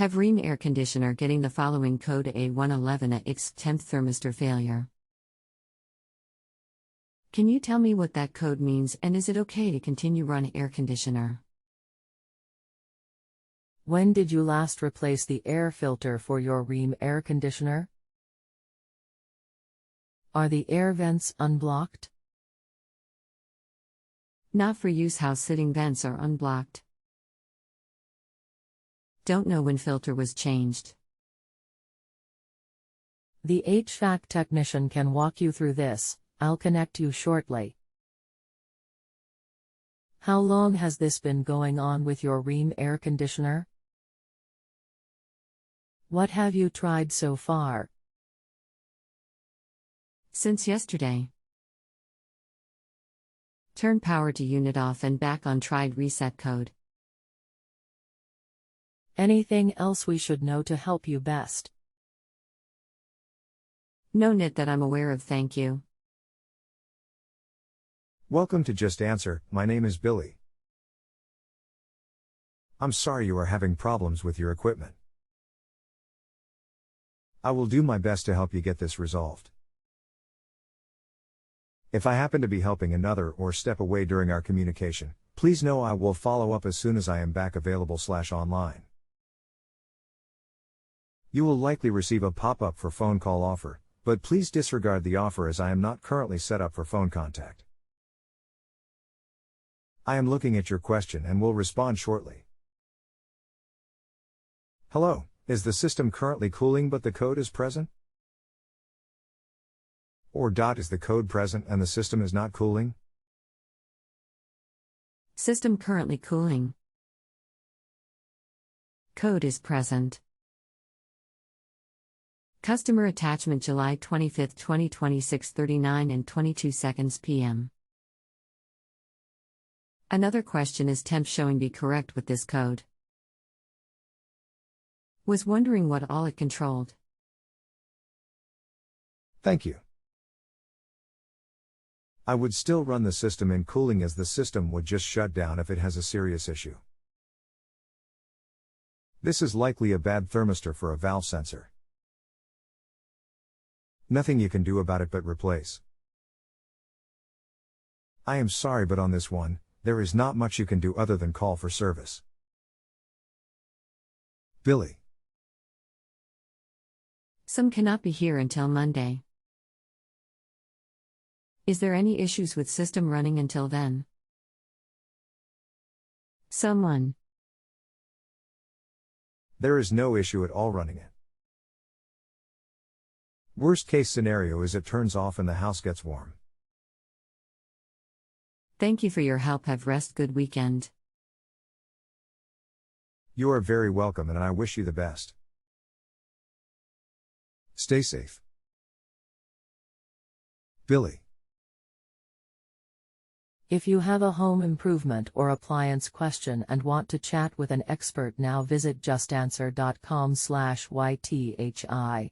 Have Rheem air conditioner getting the following code: A111 A Exv temp thermistor failure. Can you tell me what that code means, and is it okay to continue run air conditioner? When did you last replace the air filter for your Rheem air conditioner? Are the air vents unblocked? Not for use. House sitting vents are unblocked. Don't know when filter was changed. The HVAC technician can walk you through this. I'll connect you shortly. How long has this been going on with your Rheem air conditioner? What have you tried so far? Since yesterday. Turn power to unit off and back on. Tried reset code. Anything else we should know to help you best? No net that I'm aware of, thank you. Welcome to Just Answer. My name is Billy. I'm sorry you are having problems with your equipment. I will do my best to help you get this resolved. If I happen to be helping another or step away during our communication, please know I will follow up as soon as I am back available/online. You will likely receive a pop-up for phone call offer, but please disregard the offer as I am not currently set up for phone contact. I am looking at your question and will respond shortly. Hello, is the system currently cooling but the code is present? Or is the code present and the system is not cooling? System currently cooling. Code is present. Customer attachment July 25, 2026 39 and 22 seconds p.m. Another question: is temp showing be correct with this code? Was wondering what all it controlled. Thank you. I would still run the system in cooling as the system would just shut down if it has a serious issue. This is likely a bad thermistor for a valve sensor. Nothing you can do about it but replace. I am sorry, but on this one, there is not much you can do other than call for service. Billy. Some cannot be here until Monday. Is there any issues with system running until then? Someone. There is no issue at all running it. Worst case scenario is it turns off and the house gets warm. Thank you for your help. Have rest. Good weekend. You are very welcome and I wish you the best. Stay safe. Billy. If you have a home improvement or appliance question and want to chat with an expert now, visit justanswer.com/YTHI.